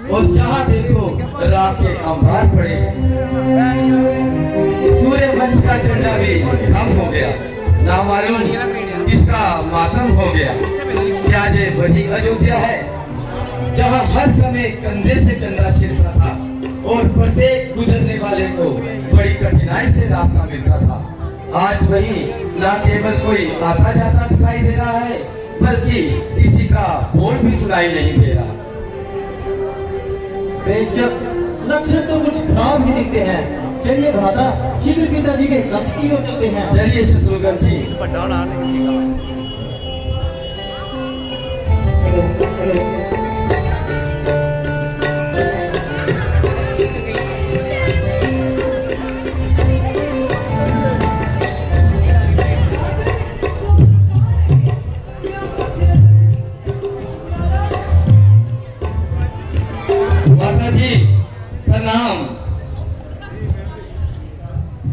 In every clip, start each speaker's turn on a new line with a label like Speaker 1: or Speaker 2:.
Speaker 1: और जहाँ देखो राख के अंबार पड़े। सूर्य वंश का झंडा भी कम हो गया, ना मालूम किसका मातम हो गया। क्या ये वही अयोध्या है जहाँ हर समय कंधे से कंधा छिड़ता था और प्रत्येक गुजरने वाले को बड़ी कठिनाई से रास्ता मिलता था। आज वही ना केवल कोई आता जाता दिखाई दे रहा है, बल्कि किसी का बोल भी सुनाई नहीं दे रहा।
Speaker 2: बेशक लक्षण तो कुछ खराब ही दिखते हैं। चलिए भ्राता, शीघ्र पिताजी के कक्ष की ओर चलते हैं।
Speaker 1: चलिए शत्रुघ्न जी। माता जी प्रणाम।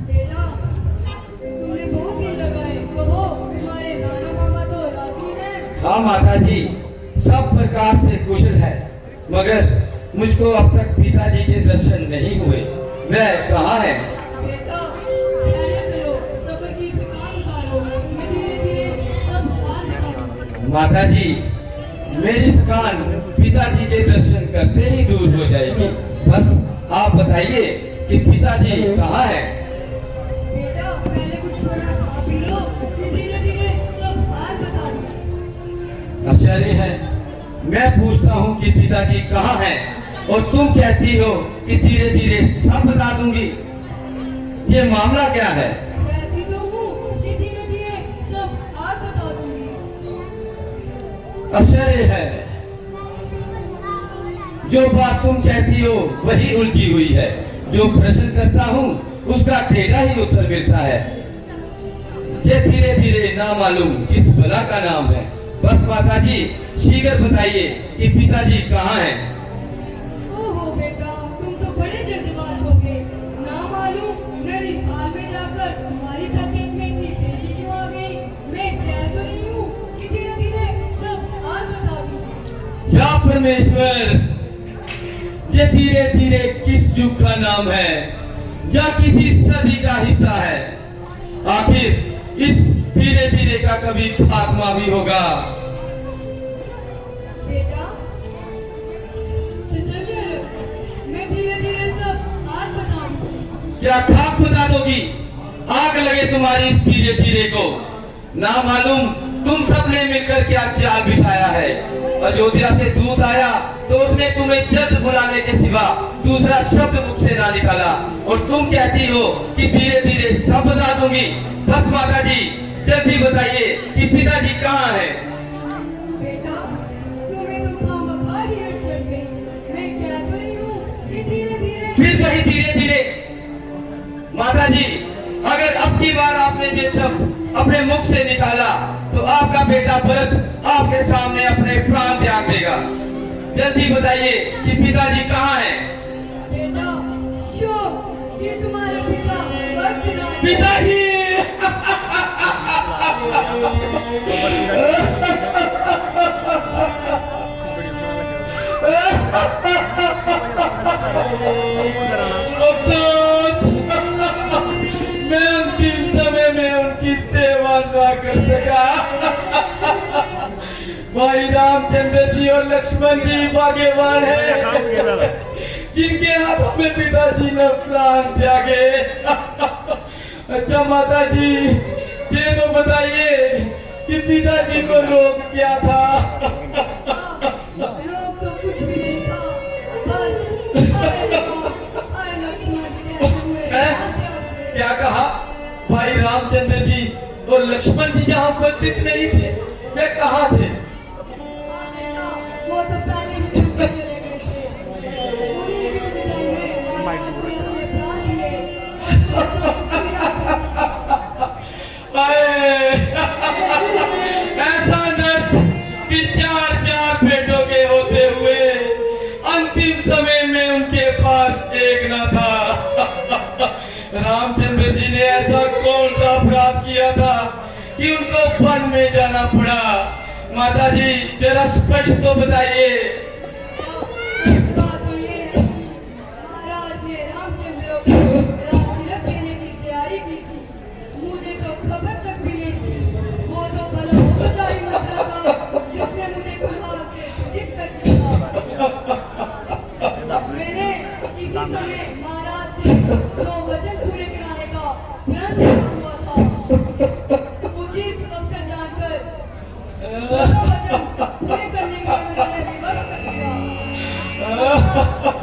Speaker 3: बेटा, तुमने बहुत दिन लगाए, कहो तुम्हारे नाना मामा तो राजी हैं?
Speaker 1: हाँ माता जी, सब प्रकार से कुशल है, मगर मुझको अब तक पिताजी के दर्शन नहीं हुए। वह कहाँ है?
Speaker 3: बेटा, तैयारी करो, सफर की थकान उतारो, मैं धीरे-धीरे सब हार निकालूंगा।
Speaker 1: माता जी, मेरी थकान पिताजी के दर्शन करते ही दूर हो जाएगी। बस आप बताइए कि पिताजी कहाँ है?
Speaker 3: बेटा, पहले कुछ थोड़ा खा पी लो, फिर धीरे-धीरे सब हार बता दूंगा।
Speaker 1: आश्चर्य है, मैं पूछता हूँ कि पिताजी कहाँ है और तुम कहती हो कि धीरे धीरे सब बता दूंगी। ये मामला क्या है?
Speaker 3: कहती तो हूँ कि धीरे-धीरे सब हार बता दूंगी।
Speaker 1: आश्चर्य है, जो बात तुम कहती हो वही उलझी हुई है। जो प्रश्न करता हूँ उसका टेढ़ा ही उत्तर मिलता है। ये धीरे धीरे ना मालूम किस बला का नाम है। बस माता जी शीघ्र बताइए कि पिताजी कहाँ हैं?
Speaker 3: ओहो बेटा, तुम तो बड़े जल्दबाज हो गए। ना मालूम नैनीताल में जाकर तुम्हारी तबीयत में इतनी तेजी क्यों आ गई? मैं कह तो रही हूँ कि धीरे-धीरे सब हाल बता दूंगी।
Speaker 1: क्या परमेश्वर, ये धीरे धीरे किस युग का नाम है या किसी सदी का हिस्सा है? आखिर इस धीरे धीरे का कभी खात्मा भी होगा।
Speaker 3: बेटा, फिसलिए रहो, मैं धीरे-धीरे सब हाल बता दूंगी।
Speaker 1: क्या खाक बता दोगी? आग लगे तुम्हारी इस धीरे धीरे को। ना मालूम तुम सबने मिलकर क्या जाल बिछाया है। अयोध्या से दूत आया तो उसने तुम्हें जल्द बुलाने के सिवा दूसरा शब्द मुख से ना निकाला, और तुम कहती हो कि धीरे धीरे सब बता दूंगी। बस माता जी जल्दी बताइए कि पिताजी कहाँ हैं?
Speaker 3: बेटा, तुम्हें तो खामखा ही हट चढ़ गई। मैं कह तो रही हूँ कि धीरे-धीरे
Speaker 1: फिर वही धीरे धीरे। माता जी, अगर अब की बार आपने ये शब्द अपने मुख से निकाला तो आपका बेटा भरत आपके सामने अपने प्राण त्याग देगा। जल्दी बताइए कि पिताजी कहाँ हैं?
Speaker 3: बेटा, शोक, ये तुम्हारे पिता वत्सराज।
Speaker 1: पिताजी! अफसोस, मैं अंतिम समय में उनकी सेवा ना कर सका। भाई रामचंद्र जी और लक्ष्मण जी भाग्यवान हैं जिनके हाथों में पिताजी ने प्राण त्यागे। अच्छा माता जी, ये तो बताइए कि पिताजी को रोग क्या था?
Speaker 3: रोग तो कुछ भी नहीं था, बस आए लक्ष्मण कहते हुए
Speaker 1: क्या कहा? भाई रामचंद्र जी और लक्ष्मण जी यहाँ उपस्थित नहीं थे, वे कहाँ थे?
Speaker 3: बेटा, वो तो पहले ही चले गए थे। उन्हीं के विदाई में आपने अपने प्राण दिए।
Speaker 1: ऐसा नर्क कि चार चार बेटों के होते हुए अंतिम समय में उनके पास एक न था। रामचंद्र जी ने ऐसा कौन सा अपराध किया था कि उनको वन में जाना पड़ा? माता जी जरा स्पष्ट तो बताइए।
Speaker 3: बात समय महाराज से 2 वचन पूरे कराने का प्रण लिया हुआ था। उचित अवसर जानकर 2 वचन पूरे करने के लिए मैंने विवश कर दिया।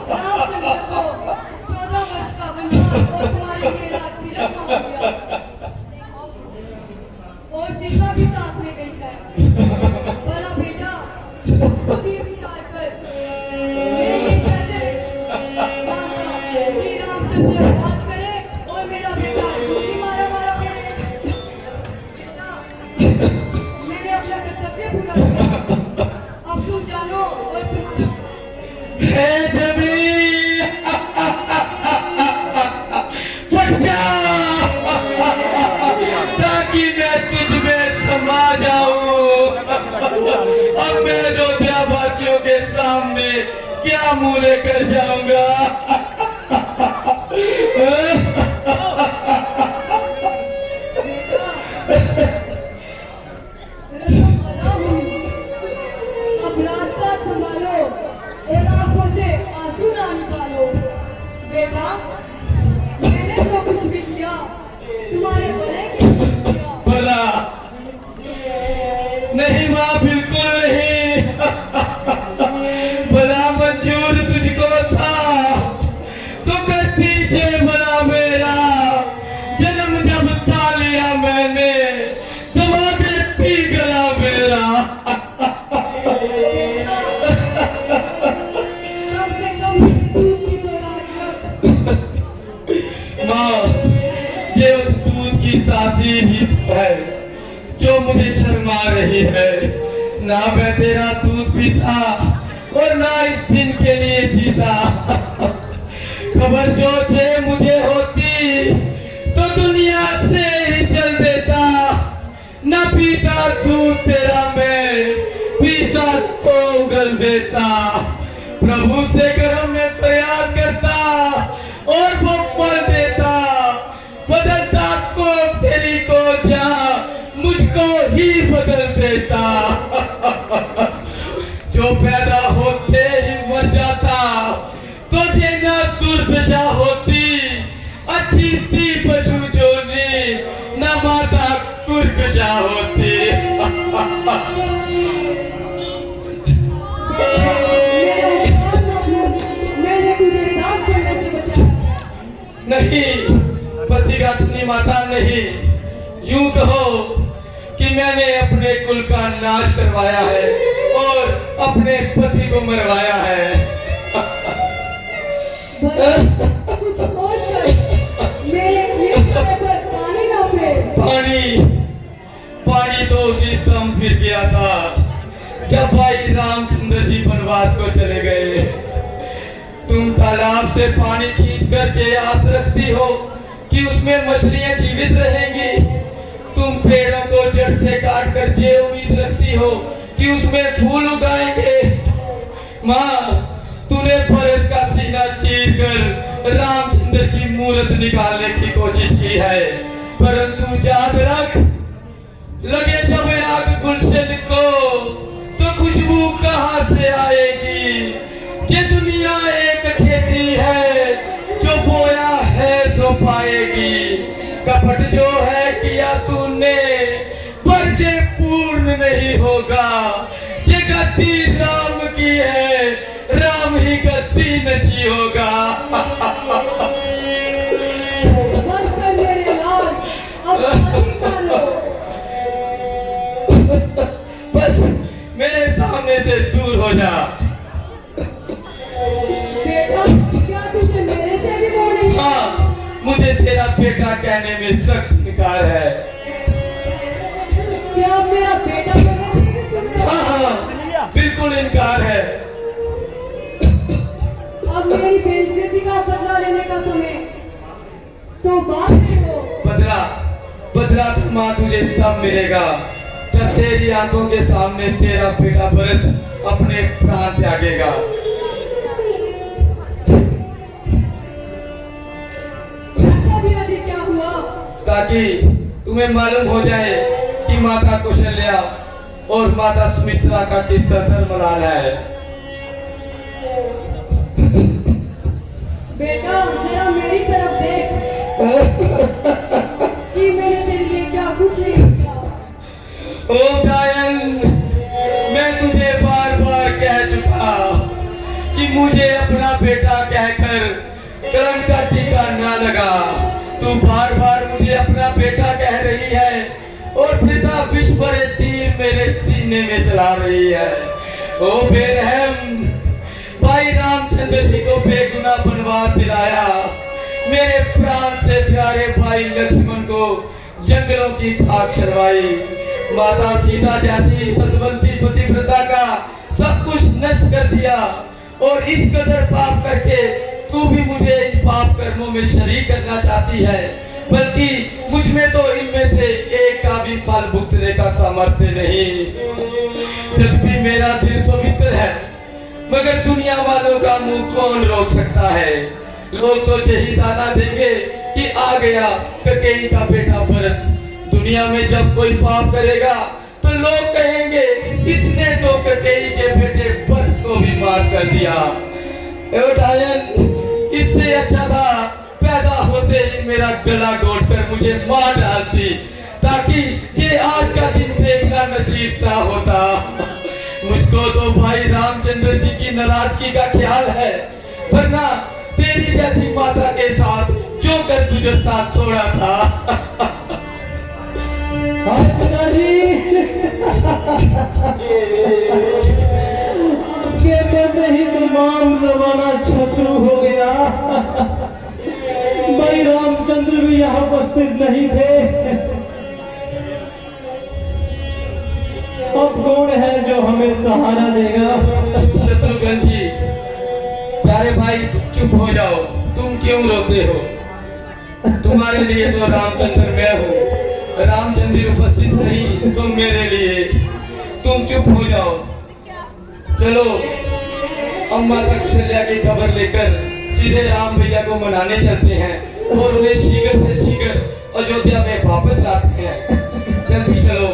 Speaker 3: रामचंद्र को 14 वर्ष का वनवास और तुम्हारे लिए राजतिलक मांग दिया। और सीता भी साथ में गई है। भला बेटा खुद ही विचार कर, मैं ये कैसे मानता कि रामचंद्र बात करे और मेरा बेटा झूठी मारा मारा करे। बेटा मैंने अपना कर्तव्य पूरा किया, अब तुम जानो और तुम्हारा
Speaker 1: हे जमीन फट जा, ताकि मैं तुझ में समा जाऊं। अब मैं अयोध्या वासियों के सामने क्या मुंह लेकर जाऊंगा?
Speaker 3: अब रास्ता संभालो और आंखों से आंसू ना निकालो। बेटा मैंने जो कुछ भी किया तुम्हारे भले के लिए किया।
Speaker 1: भला नहीं माँ, बिल्कुल नहीं। भला मंजूर तुझको था तो करती जे भला मेरा। जन्म जब था लिया मैंने दबा देती गला मेरा।
Speaker 3: कम से कम दूध की तो राज रख।
Speaker 1: माँ, ये उस दूध की तासीर ही है जो मुझे शर्मा रही है। ना मैं तेरा दूध पीता और ना इस दिन के लिए जीता। खबर जो थे मुझे होती तो दुनिया से ही चल देता। ना पीता दूध तेरा मैं, पीता तो उगल देता। प्रभु से गरम में फरियाद करता और वो फल देता। बदलता को तेरी को जा, मुझको ही बदल देता। जो पैदा होते ही मर जाता तो ये ना दुर्दशा होती। अच्छी थी पशु जोनी, ना माता कुर्कशा होती।
Speaker 3: मैंने तुझे दास करने से बचाया।
Speaker 1: नहीं, पतिघातिनी माता नहीं, यूं कहो कि मैंने अपने कुल का नाश करवाया है और अपने पति को मरवाया है।
Speaker 3: कुछ होश कर, मेरे लिए समय पर पानी ना फेर।
Speaker 1: पानी तो उसी दम फिर गया था जब भाई रामचंद्र जी वनवास को चले गए। तुम तालाब से पानी खींचकर ये आस रखती हो कि उसमें मछलियां जीवित रहेंगी। तुम पेड़ों को जड़ से काट कर ये उम्मीद रखती हो कि उसमें फूल उगाएंगे। माँ, तूने भरत का सीना चीर कर रामचंद्र की मूर्त निकालने की कोशिश की है, परंतु याद रख, लगे जब आग गुलशन को तो खुशबू कहाँ से आएगी? ये दुनिया एक खेती है, जो बोया है सो पाएगी। कपट जो है किया तूने पर ये पूर्ण नहीं होगा। ये गति राम की है, राम ही गति नशी होगा।
Speaker 3: बस कर मेरे लाल, अब पानी डालो।
Speaker 1: बस मेरे सामने से दूर हो जा।
Speaker 3: बेटा क्या तुझे मेरे से भी वो नहीं?
Speaker 1: हाँ, मुझे तेरा बेटा कहने में सख्त इनकार है।
Speaker 3: क्या अब मेरा बेटा मेरे से भी सुनता है?
Speaker 1: हाँ, बिल्कुल इनकार है।
Speaker 3: अब मेरी बेइज्जती का बदला लेने का समय तो बात नहीं हो।
Speaker 1: बदला तो माँ तुझे तब मिलेगा जब तेरी आंखों के सामने तेरा बेटा भरत अपने प्राण त्यागेगा।
Speaker 3: ऐसा भी अधिक क्या हुआ?
Speaker 1: ताकि तुम्हें मालूम हो जाए कि माता कौशल्या और माता सुमित्रा का किस तरह मलाल है।
Speaker 3: बेटा
Speaker 1: कलंक का टीका ना लगा। तू बार बार मुझे अपना बेटा कह रही है और पिता विष भरे तीर मेरे सीने में चला रही है। ओ बेरहम, भाई रामचंद्र जी को बेगुनाह वनवास दिलाया, मेरे प्राण से प्यारे भाई लक्ष्मण को जंगलों की खाक चढ़वाई, माता सीता जैसी सतवंती पतिव्रता का सब कुछ नष्ट कर दिया, और इस कदर पाप करके तू भी मुझे इन पाप कर्मों में शरीक करना चाहती है, बल्कि मुझ में तो इनमें से एक का भी फल भुगतने का सामर्थ्य नहीं। जब भी मेरा दिल पवित्र है, मगर दुनिया वालों का मुंह कौन रोक सकता है। लोग तो यही दाना देंगे कि आ गया कैकेयी का बेटा भरत। दुनिया में जब कोई पाप करेगा तो लोग कहेंगे इसने तो कैकेयी के बेटे भरत को भी मार कर दिया। इससे अच्छा था पैदा होते ही मेरा गला घोटकर मुझे मार डालती, ताकि ये आज का दिन देखना नसीब ना होता। मुझको तो भाई रामचंद्र जी की नाराजगी का ख्याल है, वरना तेरी जैसी माता के साथ जो कर गुजरता थोड़ा था।
Speaker 2: पिताजी, आपके कहते ही तमाम जमाना शत्रु हो गया। भाई रामचंद्र भी यहाँ उपस्थित नहीं थे। अब कौन है जो हमें सहारा देगा?
Speaker 1: शत्रुघ्न जी, प्यारे भाई चुप हो जाओ, तुम क्यों रोते हो? तुम्हारे लिए तो रामचंद्र मैं हूँ, रामचंद्र उपस्थित नहीं तो मेरे लिए। तुम चुप हो जाओ। चलो अम्मा तक्षल्या की खबर लेकर सीधे राम भैया को मनाने चलते हैं और उन्हें शीघ्र से शीघ्र अयोध्या में वापस लाते हैं। जल्दी चलो।